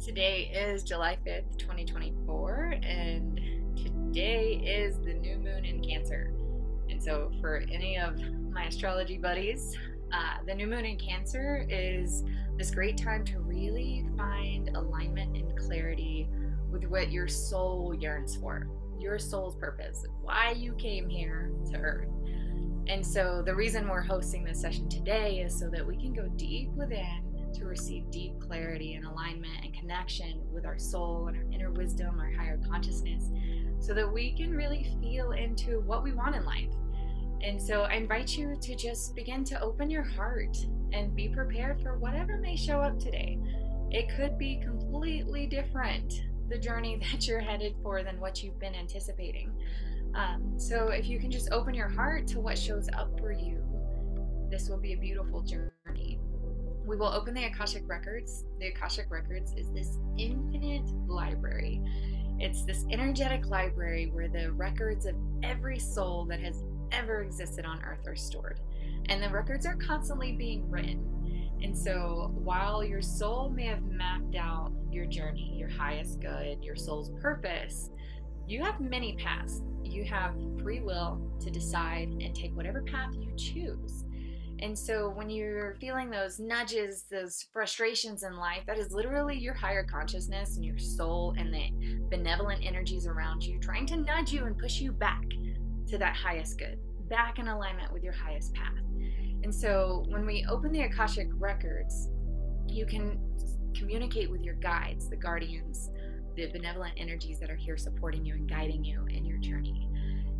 Today is July 5th, 2024, and today is the new moon in Cancer. And so, for any of my astrology buddies, the new moon in Cancer is this great time to really find alignment and clarity with what your soul yearns for, your soul's purpose, why you came here to Earth. And so, the reason we're hosting this session today is so that we can go deep within to receive deep clarity and alignment and connection with our soul and our inner wisdom, our higher consciousness, so that we can really feel into what we want in life. And so I invite you to just begin to open your heart and be prepared for whatever may show up today. It could be completely different, the journey that you're headed for, than what you've been anticipating. So if you can just open your heart to what shows up for you, this will be a beautiful journey. We will open the Akashic Records. The Akashic Records is this infinite library. It's this energetic library where the records of every soul that has ever existed on Earth are stored. And the records are constantly being written. And so while your soul may have mapped out your journey, your highest good, your soul's purpose, you have many paths. You have free will to decide and take whatever path you choose. And so when you're feeling those nudges, those frustrations in life, that is literally your higher consciousness and your soul and the benevolent energies around you trying to nudge you and push you back to that highest good, back in alignment with your highest path. And so when we open the Akashic Records, you can communicate with your guides, the guardians, the benevolent energies that are here supporting you and guiding you in your journey.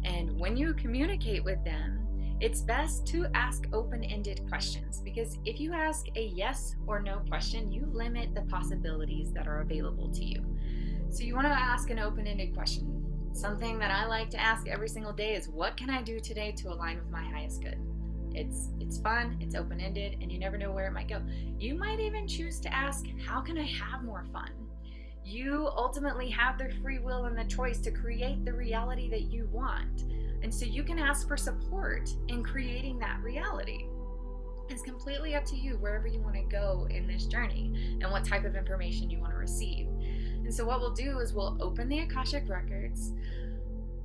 And when you communicate with them, it's best to ask open-ended questions, because if you ask a yes or no question, you limit the possibilities that are available to you. So you want to ask an open-ended question. Something that I like to ask every single day is, what can I do today to align with my highest good? It's fun, it's open-ended, and you never know where it might go. You might even choose to ask, how can I have more fun? You ultimately have the free will and the choice to create the reality that you want. And so you can ask for support in creating that reality. It's completely up to you wherever you want to go in this journey and what type of information you want to receive. And so what we'll do is we'll open the Akashic Records.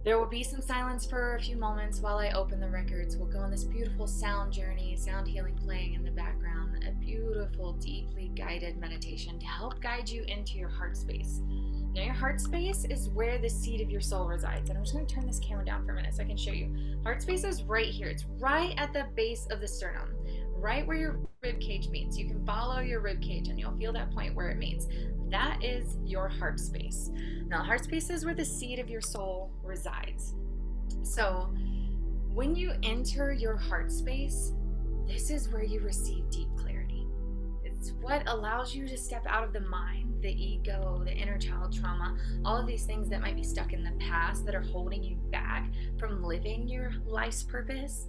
There will be some silence for a few moments while I open the records. We'll go on this beautiful sound journey, sound healing playing in the background, a beautiful, deeply guided meditation to help guide you into your heart space. Now, your heart space is where the seat of your soul resides. And I'm just going to turn this camera down for a minute so I can show you. Heart space is right here. It's right at the base of the sternum, right where your rib cage meets. You can follow your rib cage and you'll feel that point where it meets. That is your heart space. Now, heart space is where the seat of your soul resides. So when you enter your heart space, this is where you receive deep clarity. It's what allows you to step out of the mind, the ego, the inner child trauma, all of these things that might be stuck in the past that are holding you back from living your life's purpose.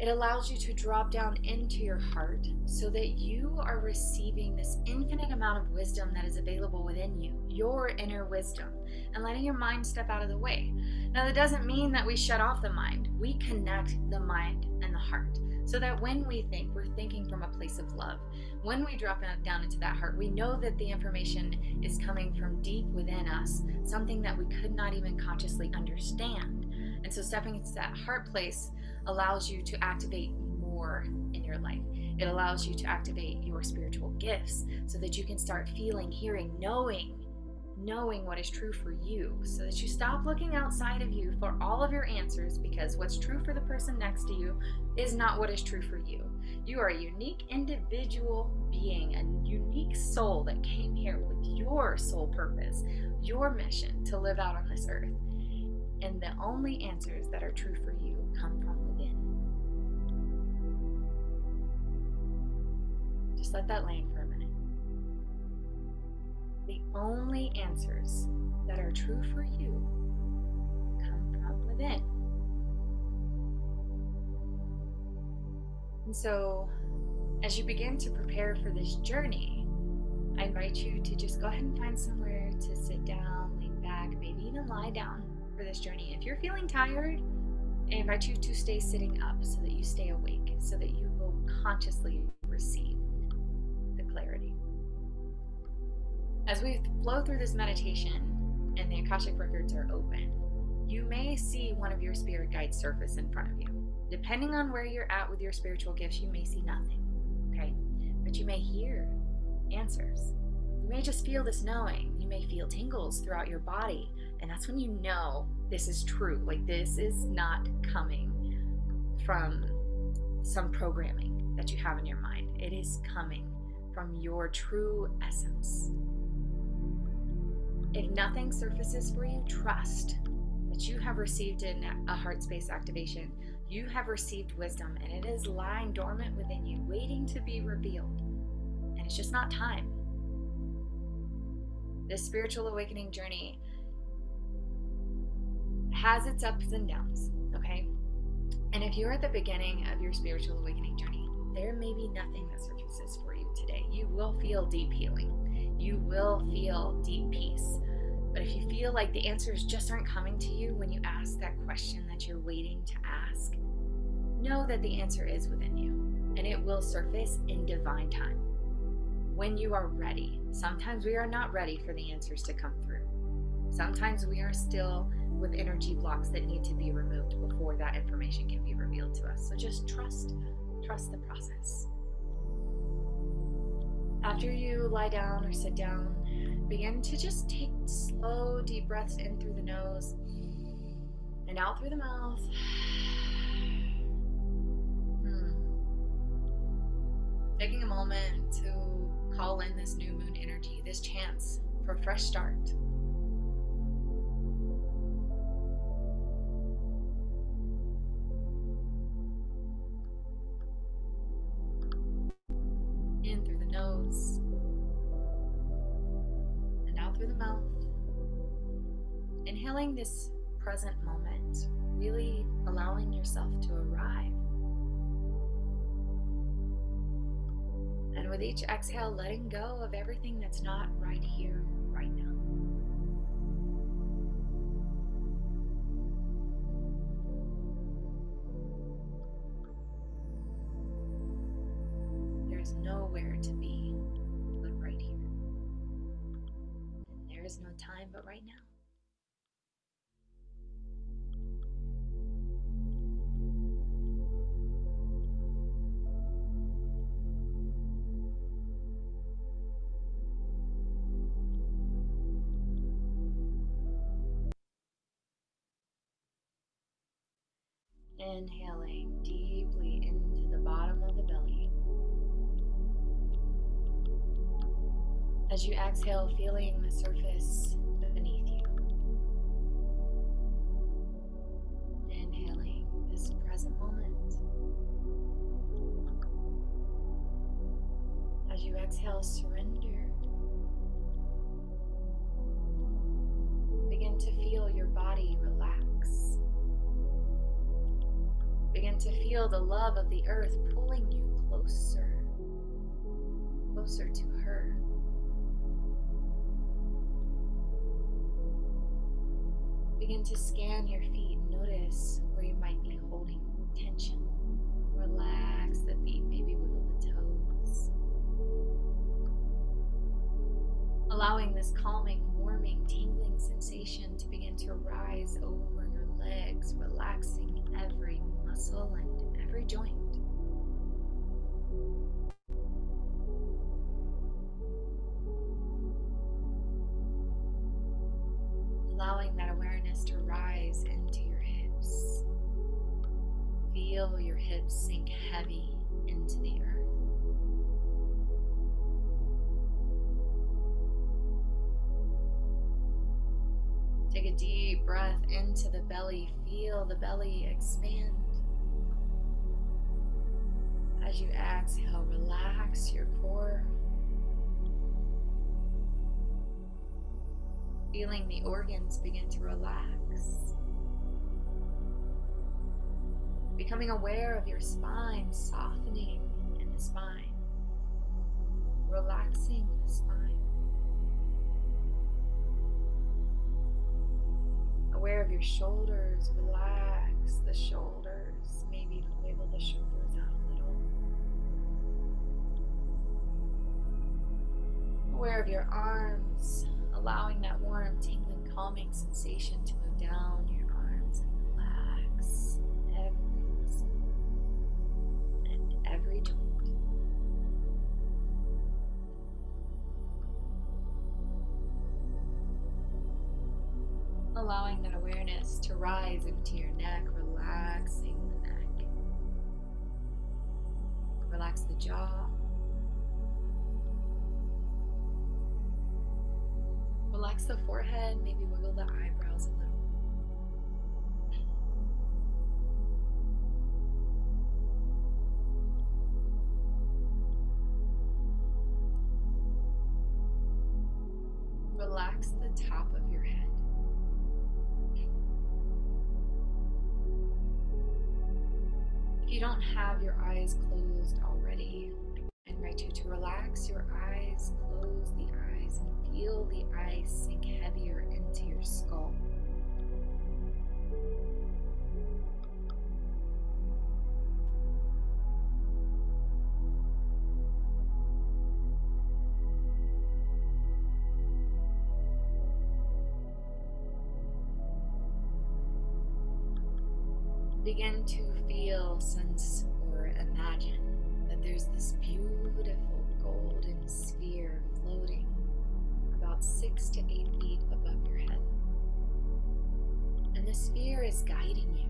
It allows you to drop down into your heart so that you are receiving this infinite amount of wisdom that is available within you, your inner wisdom, and letting your mind step out of the way. Now, that doesn't mean that we shut off the mind. We connect the mind and the heart so that when we think, we're thinking from a place of love. When we drop down into that heart, we know that the information is coming from deep within us, something that we could not even consciously understand. And so stepping into that heart place allows you to activate more in your life. It allows you to activate your spiritual gifts so that you can start feeling, hearing, knowing what is true for you, so that you stop looking outside of you for all of your answers, because what's true for the person next to you is not what is true for you. You are a unique individual being, a unique soul that came here with your soul purpose, your mission to live out on this earth. And the only answers that are true for you come from within. Just let that land for a minute. The only answers that are true for you come from within. And so, as you begin to prepare for this journey, I invite you to just go ahead and find somewhere to sit down, lean back, maybe even lie down for this journey. If you're feeling tired, I invite you to stay sitting up so that you stay awake, so that you will consciously receive the clarity. As we flow through this meditation and the Akashic records are open, you may see one of your spirit guides surface in front of you. Depending on where you're at with your spiritual gifts, you may see nothing, okay? But you may hear answers. You may just feel this knowing. You may feel tingles throughout your body, and that's when you know this is true. Like, this is not coming from some programming that you have in your mind. It is coming from your true essence. If nothing surfaces for you, trust that you have received a heart space activation. You have received wisdom, and it is lying dormant within you, waiting to be revealed. And it's just not time. This spiritual awakening journey has its ups and downs, okay? And if you're at the beginning of your spiritual awakening journey, there may be nothing that surfaces for you today. You will feel deep healing. You will feel deep peace. But if you feel like the answers just aren't coming to you when you ask that question that you're waiting to ask, know that the answer is within you, and it will surface in divine time when you are ready. Sometimes we are not ready for the answers to come through. Sometimes we are still with energy blocks that need to be removed before that information can be revealed to us. So just trust the process. After you lie down or sit down, begin to just take slow, deep breaths in through the nose and out through the mouth. Taking a moment to call in this new moon energy, this chance for a fresh start. In through the nose and out through the mouth. Inhaling this present moment, really allowing yourself to arrive. And with each exhale, letting go of everything that's not right here, right now. There's nowhere to be but right here. And there is no time but right now. Inhaling deeply into the bottom of the belly. As you exhale, feeling the surface beneath you. Inhaling this present moment. As you exhale, surrender. Begin to feel your body relax. Begin to feel the love of the earth pulling you closer, closer to her. Begin to scan your feet. Notice where you might be holding tension. Relax the feet, maybe wiggle the toes. Allowing this calming, warming, tingling sensation to begin to rise over your legs, relaxing every muscle and every joint. Allowing that awareness to rise into your hips. Feel your hips sink heavy into the earth. Take a deep breath into the belly. Feel the belly expand. As you exhale, relax your core. Feeling the organs begin to relax. Becoming aware of your spine, softening in the spine. Relaxing the spine. Aware of your shoulders, relax the shoulders, maybe wiggle the shoulders out a little. aware of your arms, allowing that warm, tingling, calming sensation to move down your arms and relax every muscle and every joint. Allowing that awareness to rise into your neck, relaxing the neck. Relax the jaw. Relax the forehead, maybe wiggle the eyebrows a little. Relax the top of your head. If you don't have your eyes closed already, I invite you to relax your eyes, close the eyes, and feel the eyes sink heavier into your skull. Begin to feel, sense, or imagine that there's this beautiful golden sphere floating about 6 to 8 feet above your head. And the sphere is guiding you.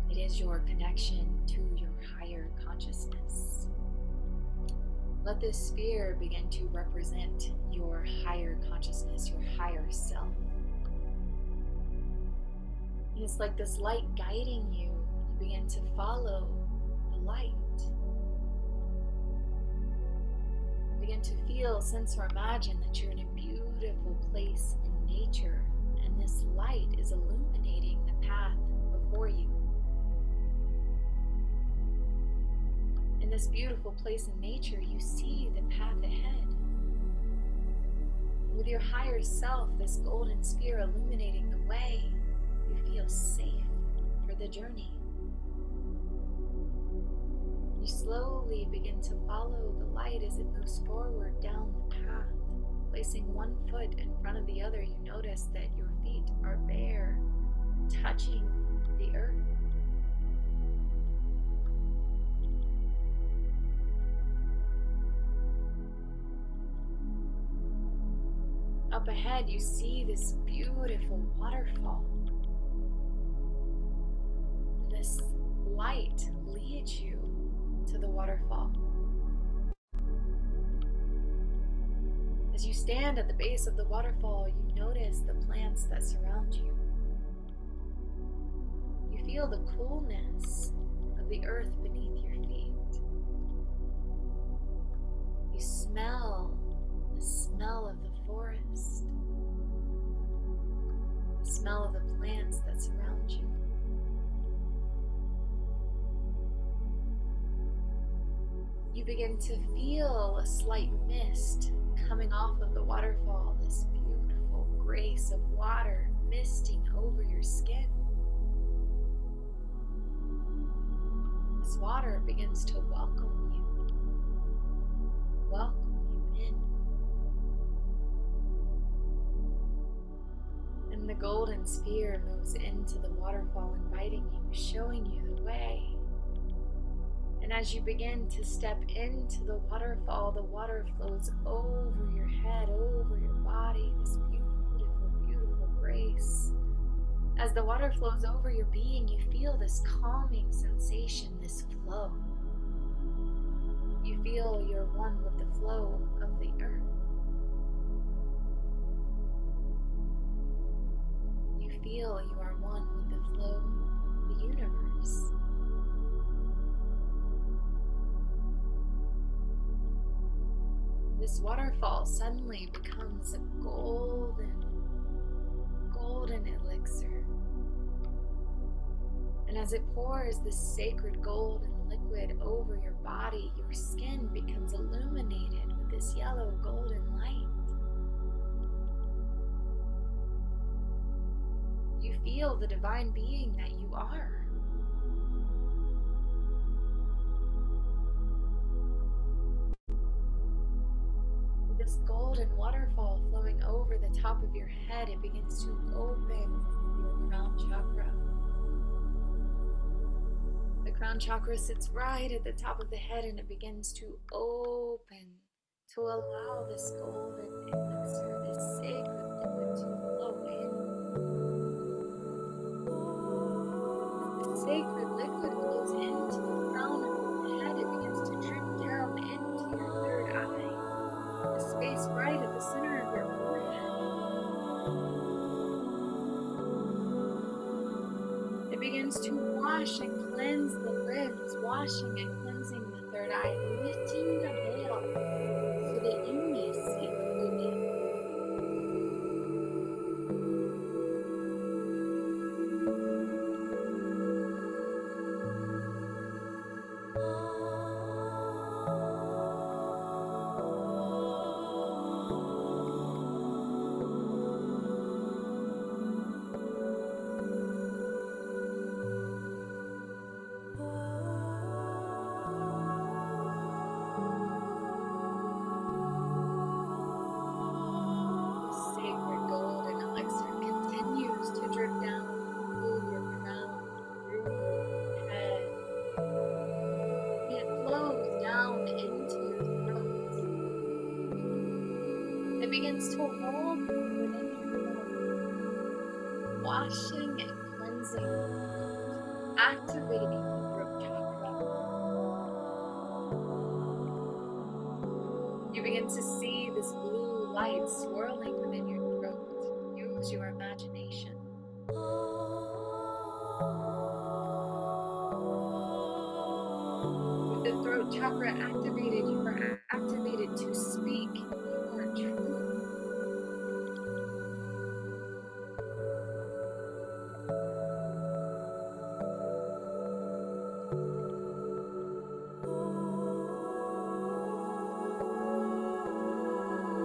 It is your connection to your higher consciousness. Let this sphere begin to represent your higher consciousness, your higher self. And it's like this light guiding you. You begin to follow the light. Begin to feel, sense, or imagine that you're in a beautiful place in nature, and this light is illuminating the path before you. In this beautiful place in nature, you see the path ahead. With your higher self, this golden sphere illuminating the way, you feel safe for the journey. You slowly begin to follow the light as it moves forward down the path. Placing one foot in front of the other, you notice that your feet are bare, touching the earth. Up ahead, you see this beautiful waterfall. This light leads you to the waterfall. As you stand at the base of the waterfall, you notice the plants that surround you. You feel the coolness of the earth beneath your feet. You smell the smell of the forest, the smell of the plants that surround you. You begin to feel a slight mist coming off of the waterfall, this beautiful grace of water misting over your skin. This water begins to welcome you in. And the golden sphere moves into the waterfall, inviting you, showing you the way. And as you begin to step into the water flows over your head, over your body, this beautiful, beautiful grace. As the water flows over your being, you feel this calming sensation, this flow. You feel you're one with the flow of the earth. You feel you are one with the flow of the universe. This waterfall suddenly becomes a golden elixir. And as it pours this sacred golden liquid over your body, your skin becomes illuminated with this yellow golden light. You feel the divine being that you are. this golden waterfall flowing over the top of your head, it begins to open your crown chakra. The crown chakra sits right at the top of the head and it begins to open to allow this golden elixir, this sacred liquid to flow in. As the sacred liquid flows into the crown of the head, it begins to drip down into your third eye, the space right at the center of your forehead. It begins to wash and cleanse the limbs, washing and cleansing the third eye, lifting the veil so that you may see clearly. It begins to hold within your throat, washing and cleansing, activating the throat chakra. You begin to see this blue light swirling within your throat. Use your imagination. With the throat chakra activated, you are activated to speak your truth.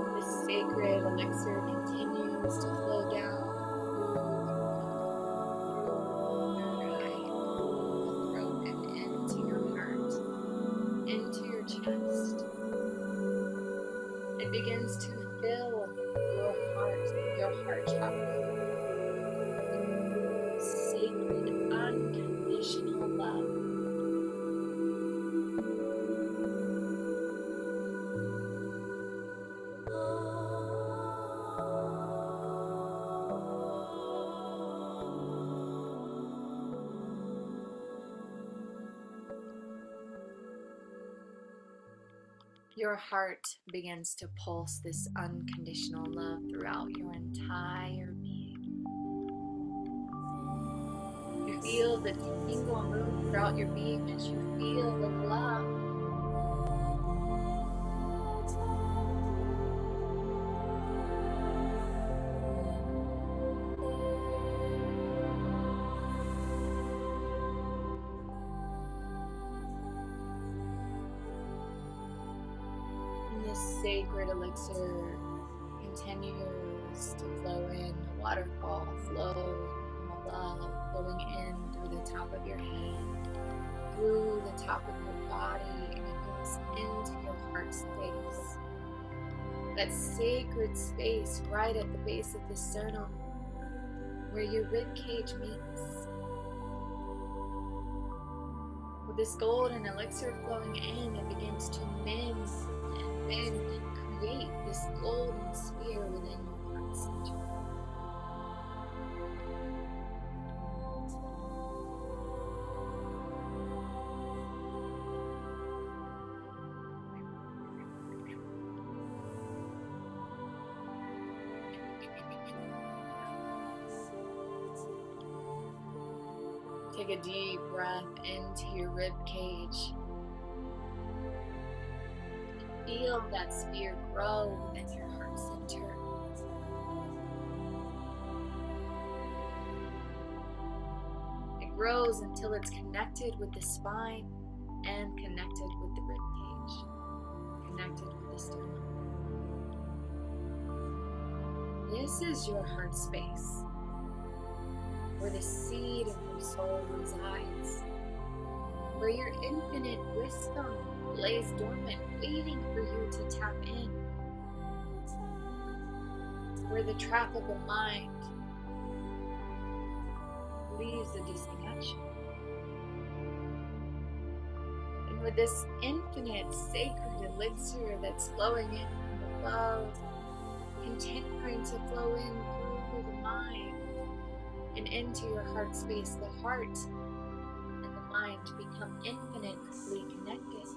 The sacred elixir continues to flow down it begins to fill your heart chakra with sacred, unconditional love. Your heart begins to pulse this unconditional love throughout your entire being. You feel the tingle move throughout your being as you feel the love. This sacred elixir continues to flow in, a waterfall flow of love flowing in through the top of your head, through the top of your body, and it goes into your heart space. That sacred space right at the base of the sternum where your rib cage meets. With this golden elixir flowing in, it begins to mend and create this golden sphere within your heart center. Take a deep breath into your rib cage. Feel that sphere grow within your heart center. It grows until it's connected with the spine and connected with the rib cage, connected with the sternum. This is your heart space, where the seed of your soul resides, where your infinite wisdom lays dormant, waiting for you to tap in. where the trap of the mind leaves a disconnection. And with this infinite sacred elixir that's flowing in from above, continuing to flow in through the mind and into your heart space, the heart and the mind become infinitely connected.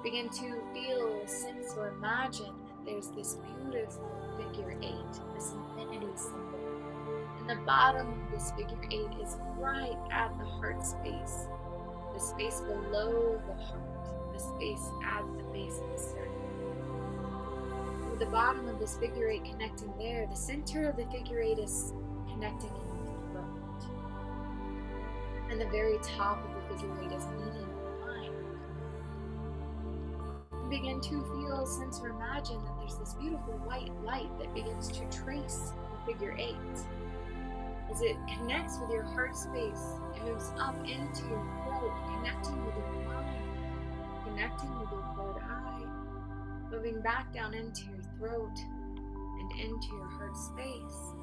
Begin to feel, sense, or imagine that there's this beautiful figure 8, this infinity symbol. And the bottom of this figure 8 is right at the heart space, the space below the heart, the space at the base of the sternum. With the bottom of this figure 8 connecting there, the center of the figure 8 is connecting in the throat. And the very top of the figure 8 is meeting the mind. Begin to feel, sense, or imagine that there's this beautiful white light that begins to trace the figure 8. As it connects with your heart space, it moves up into your throat, connecting with your mind, connecting with your third eye, moving back down into your throat and into your heart space.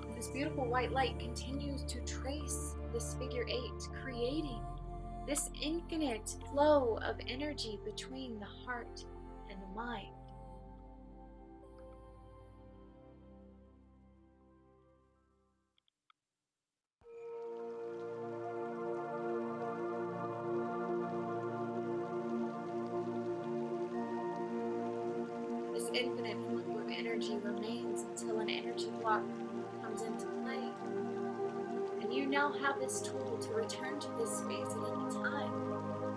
And this beautiful white light continues to trace this figure 8, creating this infinite flow of energy between the heart and the mind. This infinite flow of energy remains until an energy block comes into play. And you now have this tool to return to this space at any time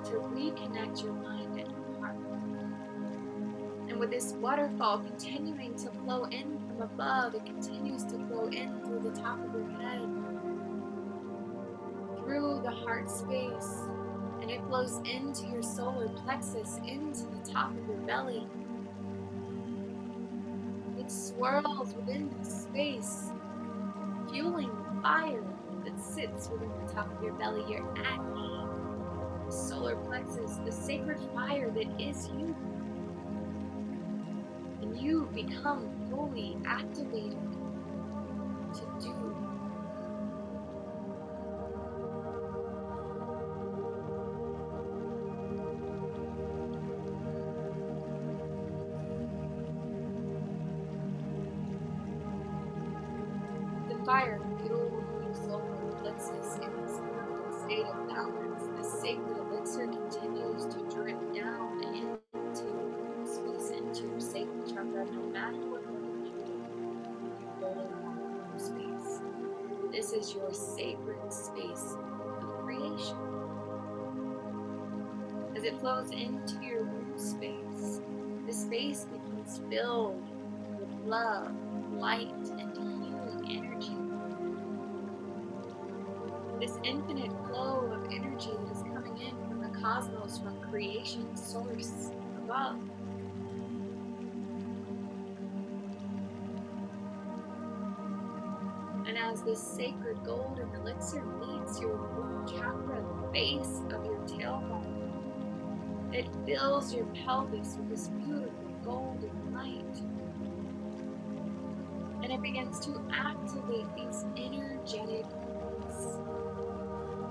to reconnect your mind and your heart. And with this waterfall continuing to flow in from above, it continues to flow in through the top of your head, through the heart space, and it flows into your solar plexus, into the top of your belly. It swirls within this space, fueling the fire that sits within the top of your belly, your Agni, solar plexus, the sacred fire that is you. And you become fully activated to do. The fire fuels your solar plexus in this perfect state of balance. The sacred elixir continues to drip down into space, into your sacral chakra, no matter what you hold in your space. This is your sacred space of creation. As it flows into your root space, the space becomes filled with love, light, and healing energy. This infinite flow of energy that is coming in from the cosmos, from creation source above. And as this sacred golden elixir meets your root chakra, the base of your tailbone, it fills your pelvis with this beautiful golden light. And it begins to activate these energetic roots.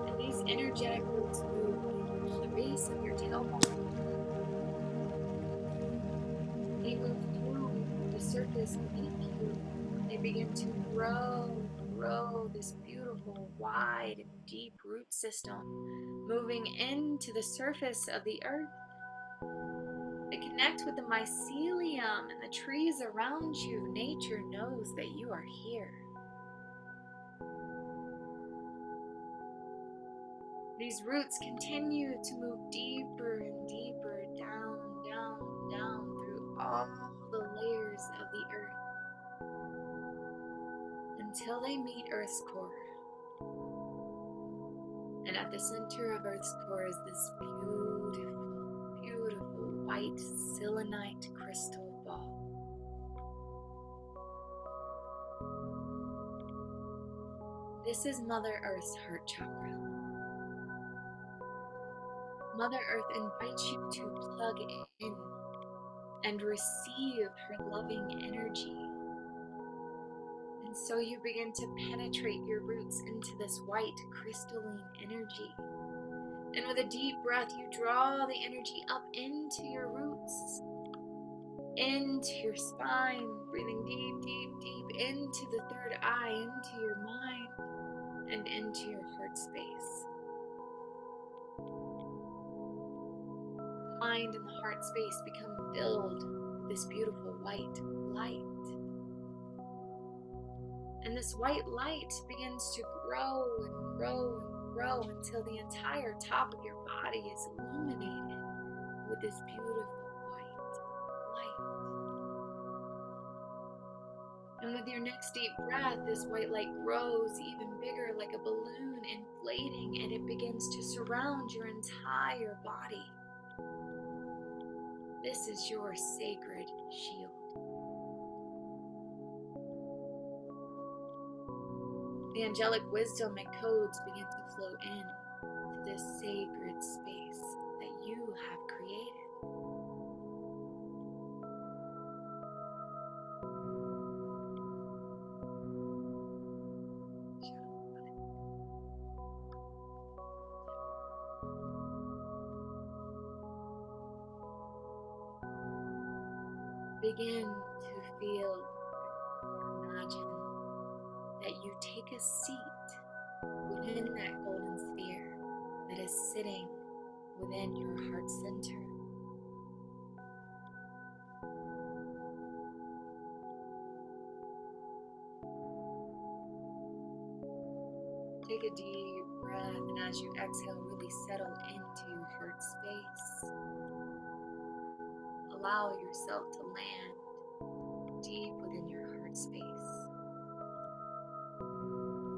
And these energetic roots move from the base of your tailbone. They move through the surface beneath you. They begin to grow this beautiful, wide, and deep root system, moving into the surface of the earth. They connect with the mycelium and the trees around you. Nature knows that you are here. These roots continue to move deeper and deeper down, down, down through all the layers of the earth until they meet Earth's core. And at the center of Earth's core is this beautiful, beautiful white selenite crystal ball. This is Mother Earth's heart chakra. Mother Earth invites you to plug in and receive her loving energy. And so you begin to penetrate your roots into this white crystalline energy. And with a deep breath, you draw the energy up into your roots, into your spine, breathing deep, deep, deep into the third eye, into your mind, and into your heart space. The mind and the heart space become filled with this beautiful white light. And this white light begins to grow and grow and grow until the entire top of your body is illuminated with this beautiful white light. And with your next deep breath, this white light grows even bigger, like a balloon inflating, and it begins to surround your entire body. This is your sacred shield. The angelic wisdom and codes begin to flow in to this sacred space that you have created. Begin to feel, imagine that you take a seat within that golden sphere that is sitting within your heart center. Take a deep breath, and as you exhale, really settle into your heart space. Allow yourself to land deep within your heart space.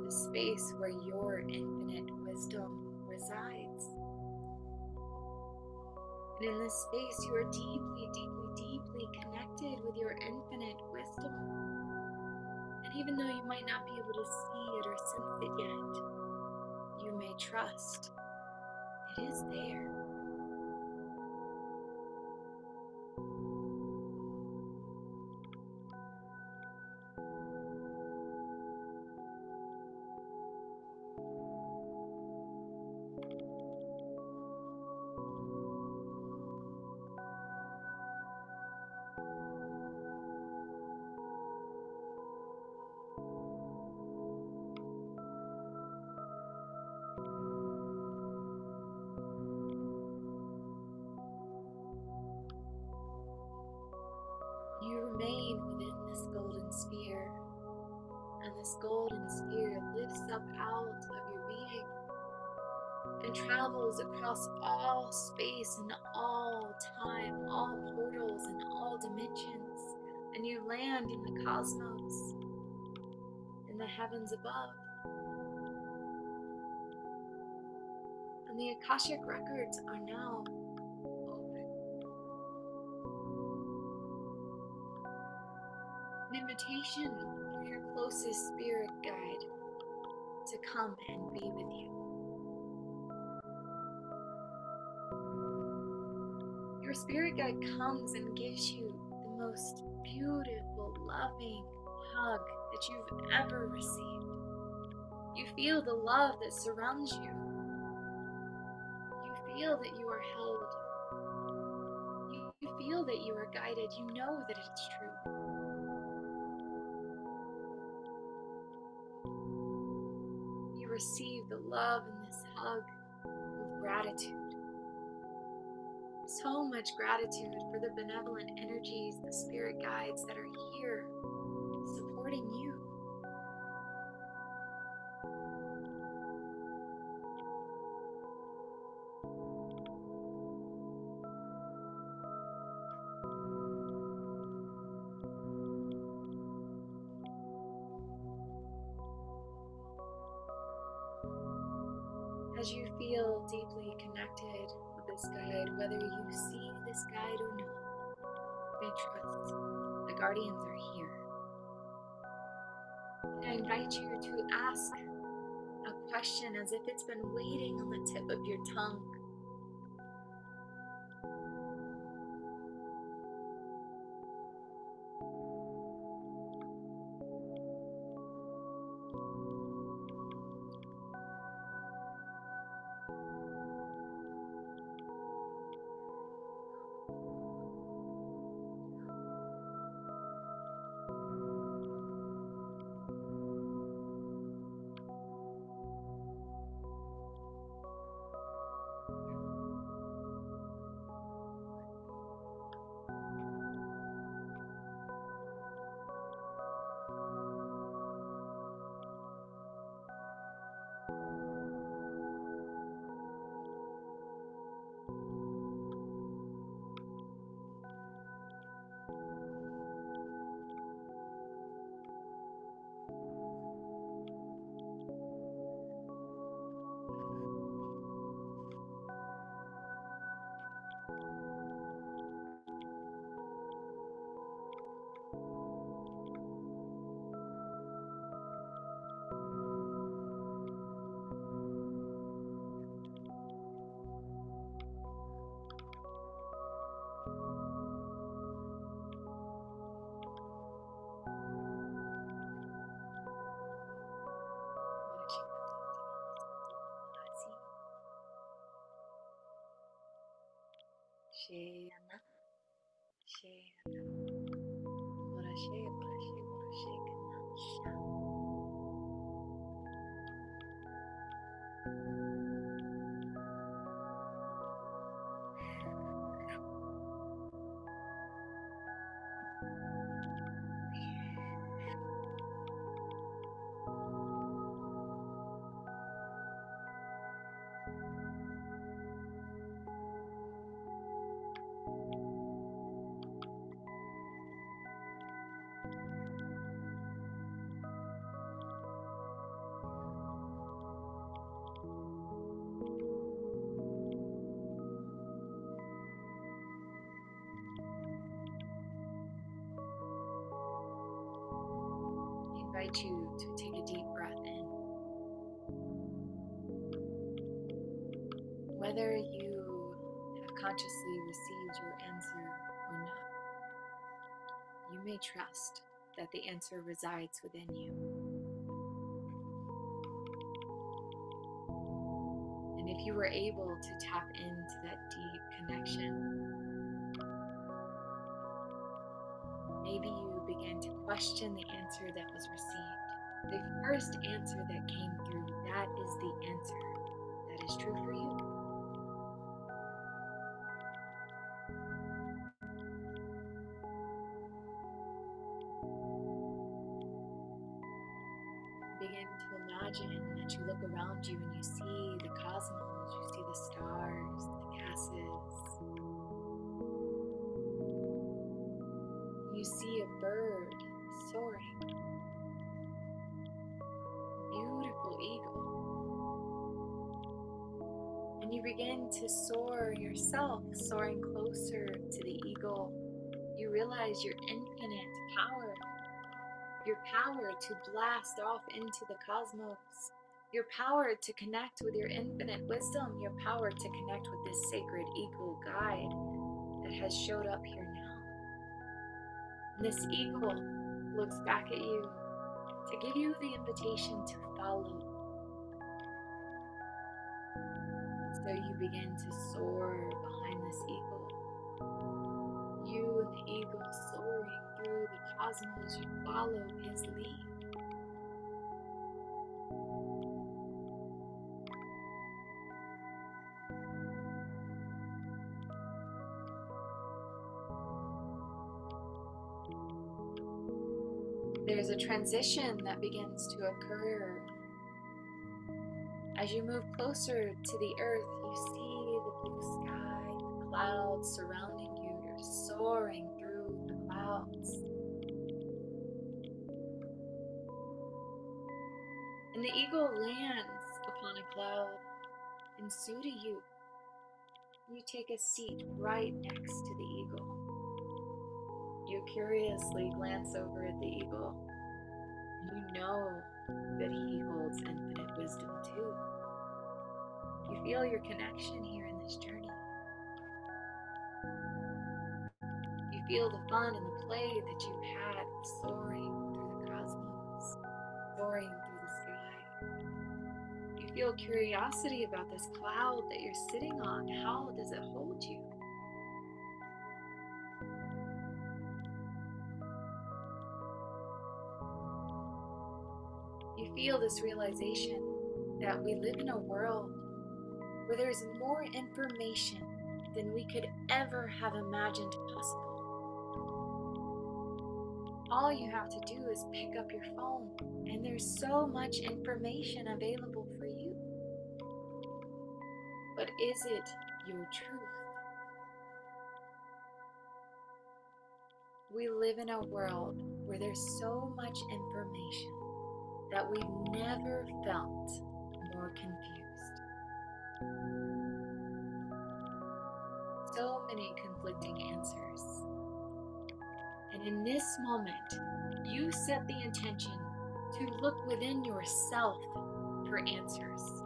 The space where your infinite wisdom resides. And in this space, you are deeply, deeply, deeply connected with your infinite wisdom. And even though you might not be able to see it or sense it yet, you may trust it is there. You remain within this golden sphere, and this golden sphere lifts up out of your being and travels across all space and all time, all portals and all dimensions, and you land in the cosmos, in the heavens above. And the Akashic records are now open. An invitation for your closest spirit guide to come and be with you. Your spirit guide comes and gives you the most beautiful, loving hug that you've ever received. You feel the love that surrounds you. You feel that you are held. You feel that you are guided. You know that it's true. You receive the love in this hug with gratitude. So much gratitude for the benevolent energies, the spirit guides that are here supporting you. As you feel deeply connected with this guide, whether you see this guide or not, may trust the guardians are here. And I invite you to ask a question as if it's been waiting on the tip of your tongue. Shayana, Shayana, Borashe, Borashe, Borashe, Kanasha. I invite you to take a deep breath in. Whether you have consciously received your answer or not, you may trust that the answer resides within you. And if you were able to tap into that deep connection, maybe you began to question the answer that was received. The first answer that came through, that is the answer that is true for you. Begin to imagine that you look around you and you see the cosmos, you see the stars, the gases. You see a bird soaring, beautiful eagle. And you begin to soar yourself, soaring closer to the eagle. You realize your infinite power, your power to blast off into the cosmos, your power to connect with your infinite wisdom, your power to connect with this sacred eagle guide that has showed up here now. And this eagle looks back at you to give you the invitation to follow. So you begin to soar behind this eagle. You and the eagle soaring through the cosmos, you follow his lead. There's a transition that begins to occur. As you move closer to the earth, you see the blue sky, the clouds surrounding you. You're soaring through the clouds. And the eagle lands upon a cloud, and so do you. You take a seat right next to the eagle. You curiously glance over at the eagle. You know that he holds infinite wisdom too. You feel your connection here in this journey. You feel the fun and the play that you've had soaring through the cosmos, soaring through the sky. You feel curiosity about this cloud that you're sitting on. How does it hold you? You feel this realization that we live in a world where there's more information than we could ever have imagined possible. All you have to do is pick up your phone, and there's so much information available for you. But is it your truth? We live in a world where there's so much information that we've never felt more confused. So many conflicting answers. And in this moment, you set the intention to look within yourself for answers.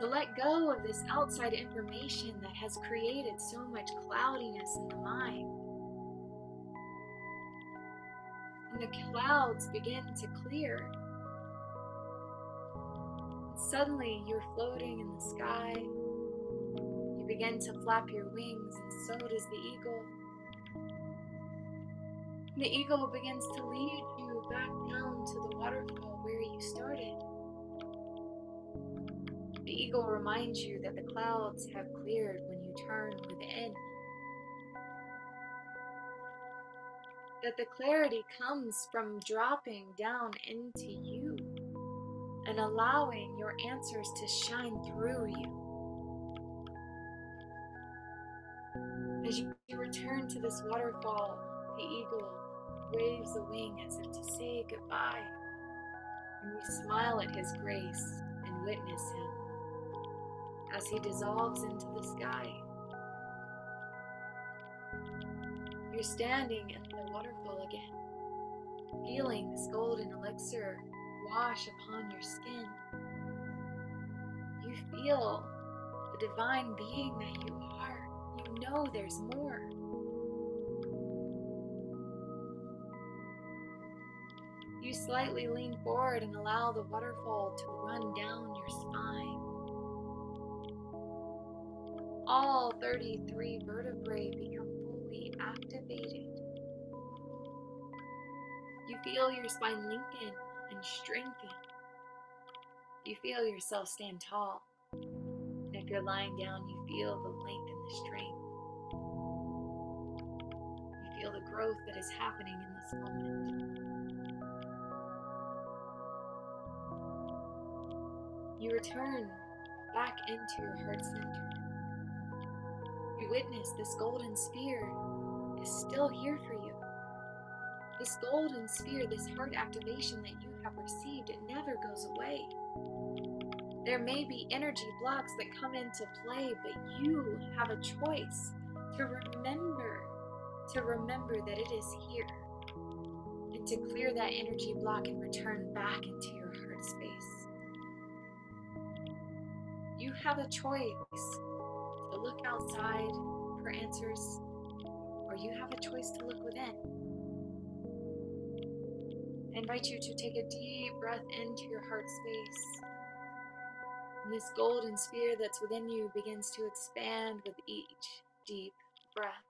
To let go of this outside information that has created so much cloudiness in the mind. And the clouds begin to clear. And suddenly you're floating in the sky. You begin to flap your wings, and so does the eagle. The eagle begins to lead you back down to the waterfall where you started. The eagle reminds you that the clouds have cleared when you turn within. That the clarity comes from dropping down into you and allowing your answers to shine through you. As you return to this waterfall, the eagle waves a wing as if to say goodbye, and you smile at his grace and witness him as he dissolves into the sky. You're standing in the waterfall again, feeling this golden elixir wash upon your skin. You feel the divine being that you are. You know there's more. You slightly lean forward and allow the waterfall to run down your spine. All 33 vertebrae become fully activated. You feel your spine lengthen and strengthen. You feel yourself stand tall. And if you're lying down, you feel the length and the strength. You feel the growth that is happening in this moment. You return back into your heart center. You witness this golden sphere is still here for you. This golden sphere, this heart activation that you have received, it never goes away. There may be energy blocks that come into play, but you have a choice to remember that it is here, and to clear that energy block and return back into your heart space. You have a choice to look outside for answers, or you have a choice to look within. I invite you to take a deep breath into your heart space. And this golden sphere that's within you begins to expand with each deep breath.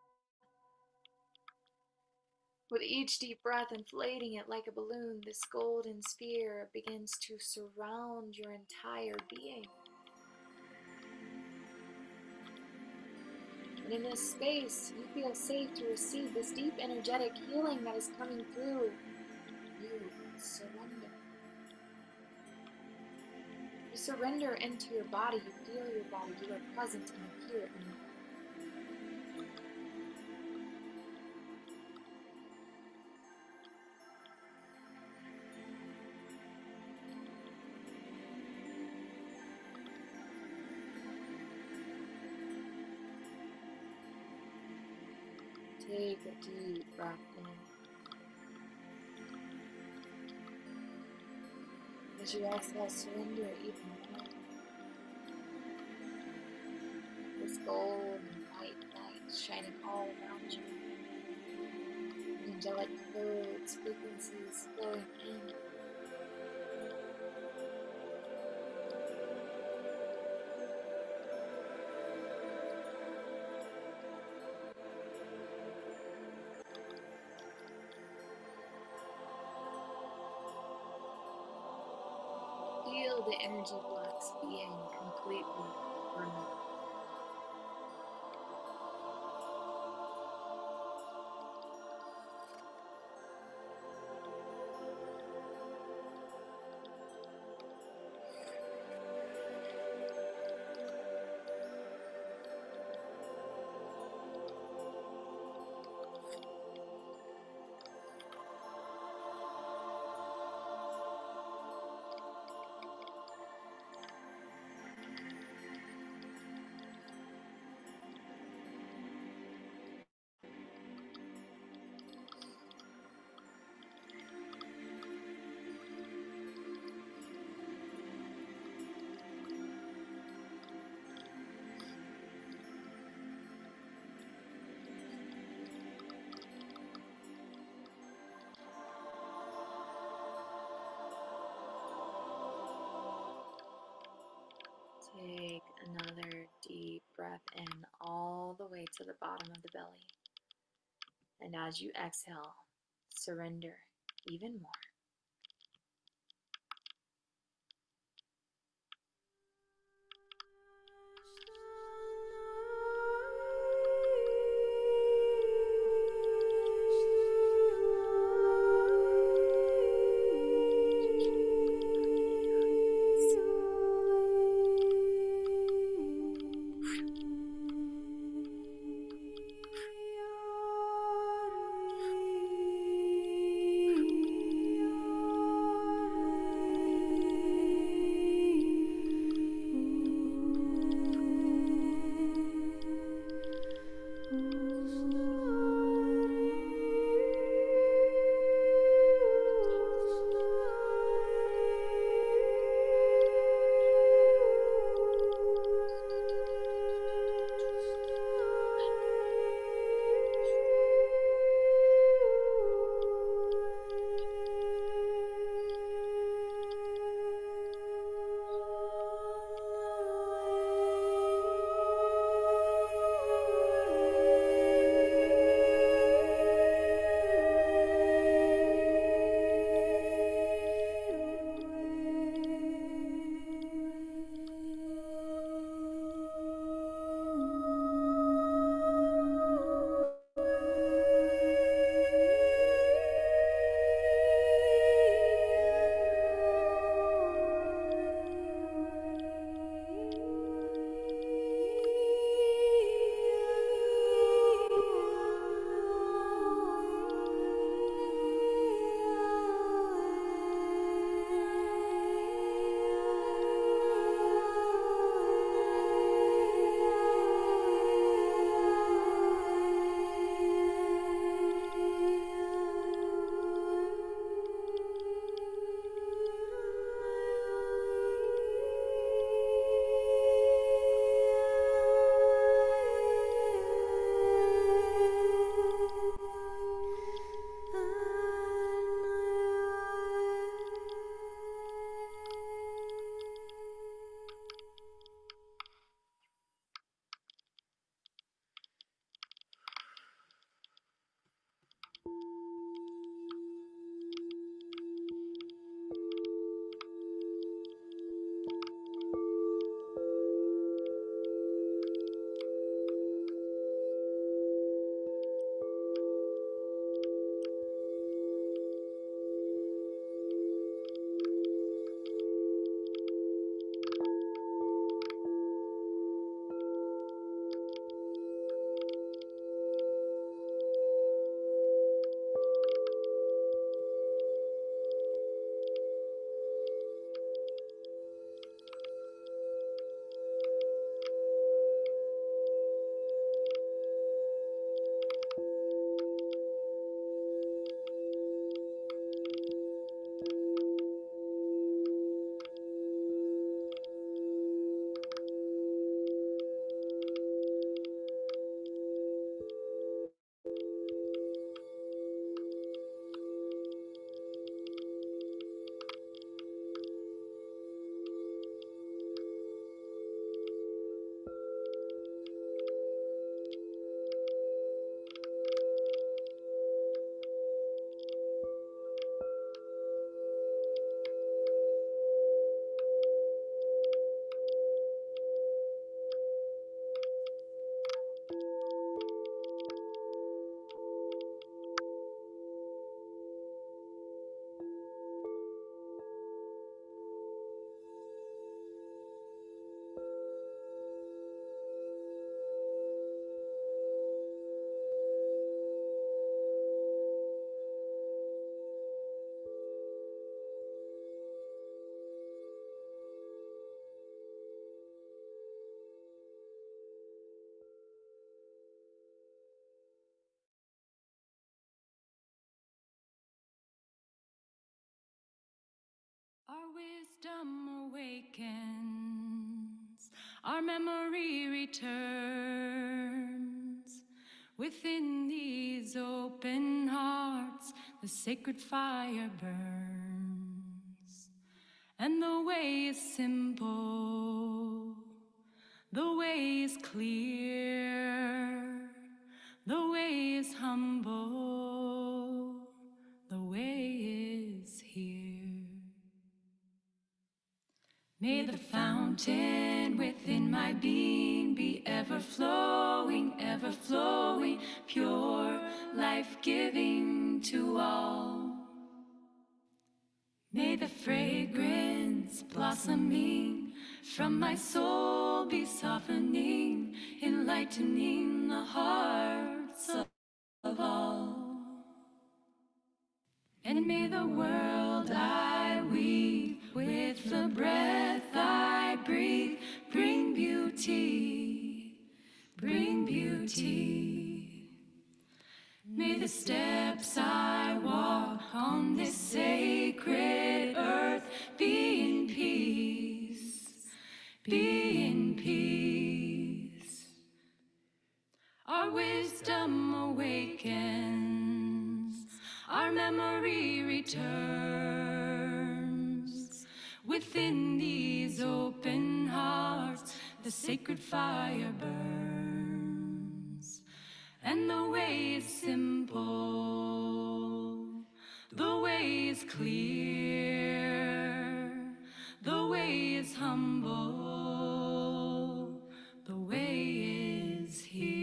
With each deep breath, inflating it like a balloon, this golden sphere begins to surround your entire being. And in this space, you feel safe to receive this deep energetic healing that is coming through. You surrender. You surrender into your body. You feel your body. You are present in the here and now. Take a deep breath in. As you exhale, surrender even more. This gold and white light shining all around you. Angelic codes, frequencies flowing in. Feel the energy blocks being completely removed. to the bottom of the belly. And as you exhale, surrender even more. Our wisdom awakens, our memory returns. Within these open hearts, the sacred fire burns. And the way is simple, the way is clear. May the fountain within my being be ever flowing, pure, life-giving to all. May the fragrance blossoming from my soul be softening, enlightening the hearts of all. And may the world I weave with the breath I breathe bring beauty, bring beauty. May the steps I walk on this sacred earth be in peace, be in peace. Our wisdom awakens, our memory returns. Within these open hearts, the sacred fire burns. And the way is simple, the way is clear, the way is humble, the way is here.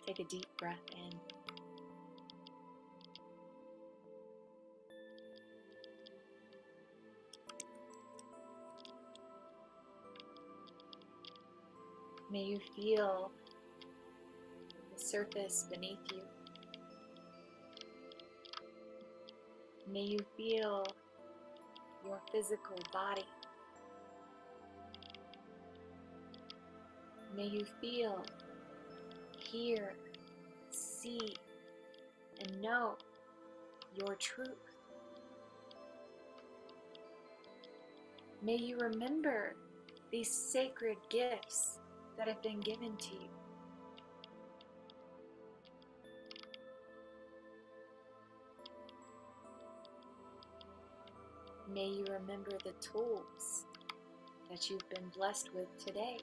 Take a deep breath in. May you feel the surface beneath you. May you feel your physical body. May you feel, hear, see, and know your truth. May you remember these sacred gifts that have been given to you. May you remember the tools that you've been blessed with today.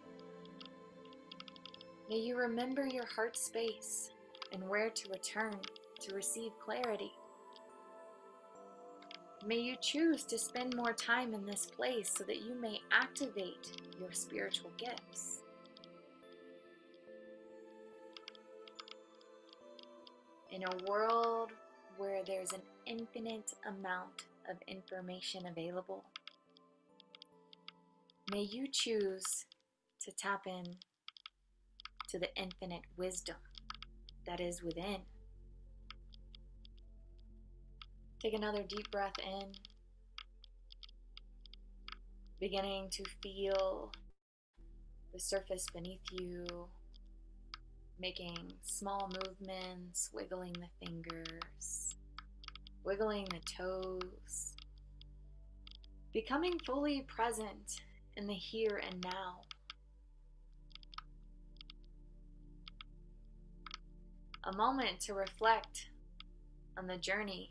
May you remember your heart space and where to return to receive clarity. May you choose to spend more time in this place so that you may activate your spiritual gifts. In a world where there's an infinite amount of information available, may you choose to tap in to the infinite wisdom that is within. Take another deep breath in, beginning to feel the surface beneath you, making small movements, wiggling the fingers, wiggling the toes, becoming fully present in the here and now. A moment to reflect on the journey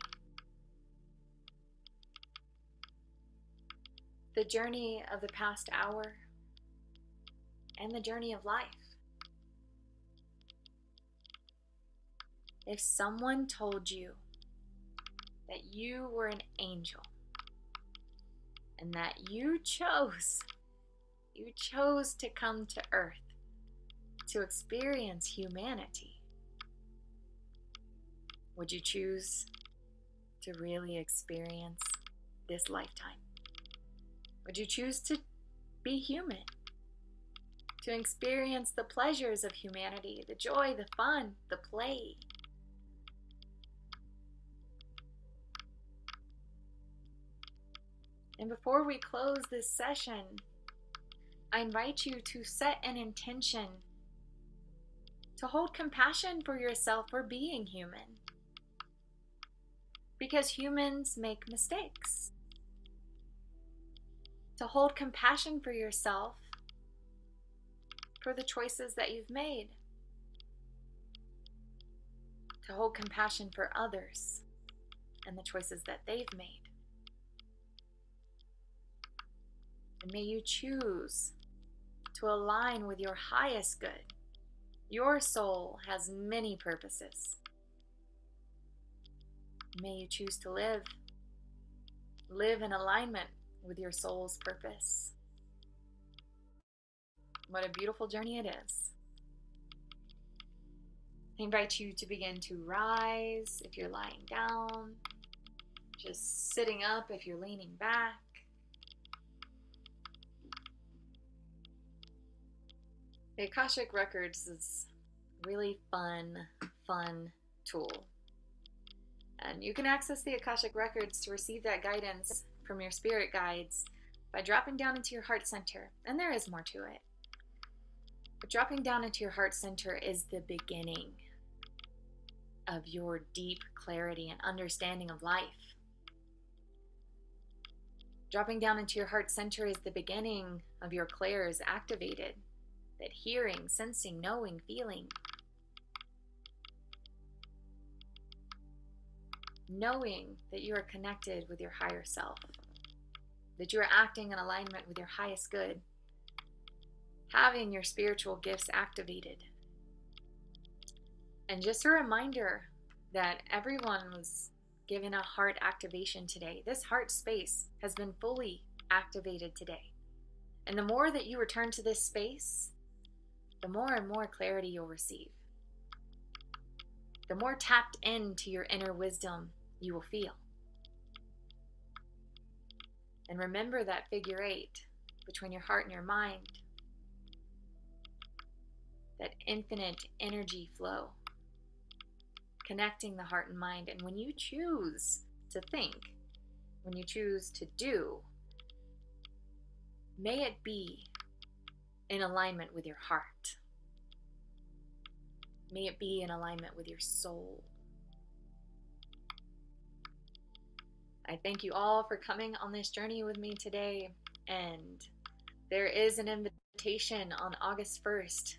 of the past hour and the journey of life. If someone told you that you were an angel and that you chose to come to earth to experience humanity, would you choose to really experience this lifetime? Would you choose to be human? To experience the pleasures of humanity, the joy, the fun, the play? And before we close this session, I invite you to set an intention to hold compassion for yourself for being human. Because humans make mistakes. To hold compassion for yourself for the choices that you've made. To hold compassion for others and the choices that they've made. And may you choose to align with your highest good. Your soul has many purposes. May you choose to live in alignment with your soul's purpose. What a beautiful journey it is. I invite you to begin to rise if you're lying down, just sitting up if you're leaning back. The Akashic Records is a really fun tool. And you can access the Akashic Records to receive that guidance from your spirit guides by dropping down into your heart center. And there is more to it. But dropping down into your heart center is the beginning of your deep clarity and understanding of life. Dropping down into your heart center is the beginning of your clairs activated. That hearing, sensing, knowing, feeling. Knowing that you are connected with your higher self. That you are acting in alignment with your highest good. Having your spiritual gifts activated. And just a reminder that everyone was given a heart activation today. This heart space has been fully activated today. And the more that you return to this space, the more and more clarity you'll receive. The more tapped into your inner wisdom you will feel. And remember that figure 8 between your heart and your mind. That infinite energy flow. Connecting the heart and mind. And when you choose to think, when you choose to do, may it be in alignment with your heart. May it be in alignment with your soul. I thank you all for coming on this journey with me today. And there is an invitation on August 1st.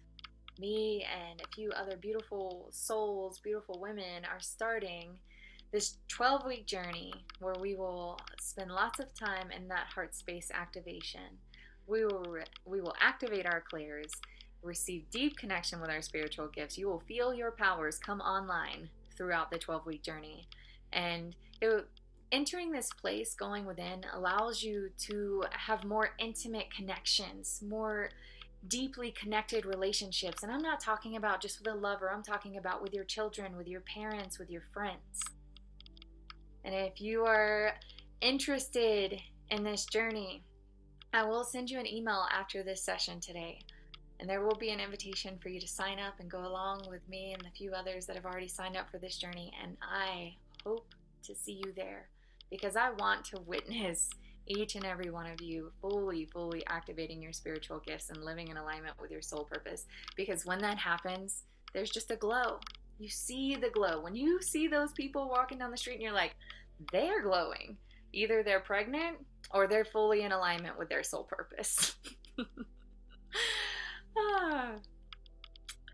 Me and a few other beautiful souls, beautiful women are starting this 12-week journey where we will spend lots of time in that heart space activation. We will activate our clairs, receive deep connection with our spiritual gifts. You will feel your powers come online throughout the 12-week journey. And entering this place, going within, allows you to have more intimate connections, more deeply connected relationships. And I'm not talking about just with a lover. I'm talking about with your children, with your parents, with your friends. And if you are interested in this journey, I will send you an email after this session today. And there will be an invitation for you to sign up and go along with me and the few others that have already signed up for this journey. And I hope to see you there because I want to witness each and every one of you fully activating your spiritual gifts and living in alignment with your soul purpose. Because when that happens, there's just a glow. You see the glow. When you see those people walking down the street and you're like, they're glowing. Either they're pregnant or they're fully in alignment with their soul purpose.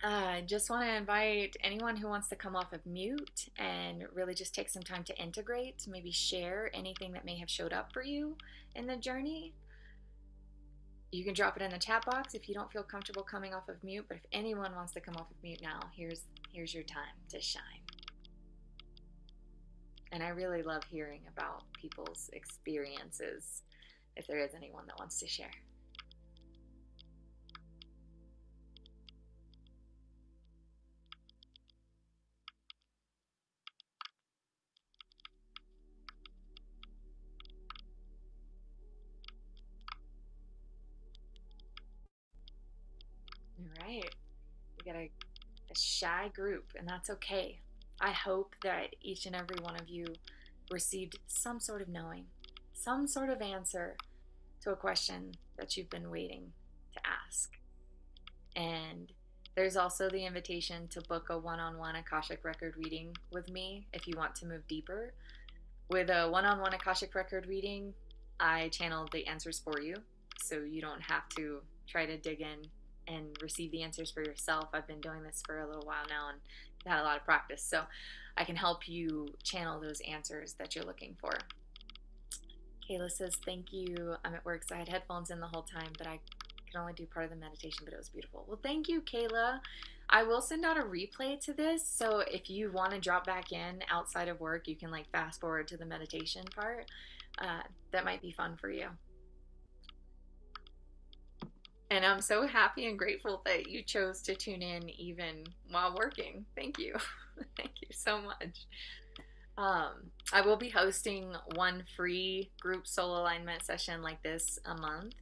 I just want to invite anyone who wants to come off of mute and really just take some time to integrate, maybe share anything that may have showed up for you in the journey. You can drop it in the chat box if you don't feel comfortable coming off of mute, but if anyone wants to come off of mute now, here's your time to shine. And I really love hearing about people's experiences, if there is anyone that wants to share. All right. We got a shy group, and that's okay. I hope that each and every one of you received some sort of knowing, some sort of answer to a question that you've been waiting to ask. And there's also the invitation to book a one on one Akashic record reading with me if you want to move deeper. With a one on one Akashic record reading, I channel the answers for you, so you don't have to try to dig in and receive the answers for yourself. I've been doing this for a little while now and had a lot of practice, so I can help you channel those answers that you're looking for. Kayla says, thank you. I'm at work, so I had headphones in the whole time, but I could only do part of the meditation, but it was beautiful. Well, thank you, Kayla. I will send out a replay to this, so if you want to drop back in outside of work, you can like fast forward to the meditation part. That might be fun for you. And I'm so happy and grateful that you chose to tune in even while working. Thank you. Thank you so much. I will be hosting one free group soul alignment session like this a month.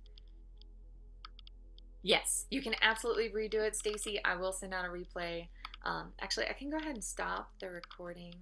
Yes, you can absolutely redo it, Stacy. I will send out a replay. Actually, I can go ahead and stop the recording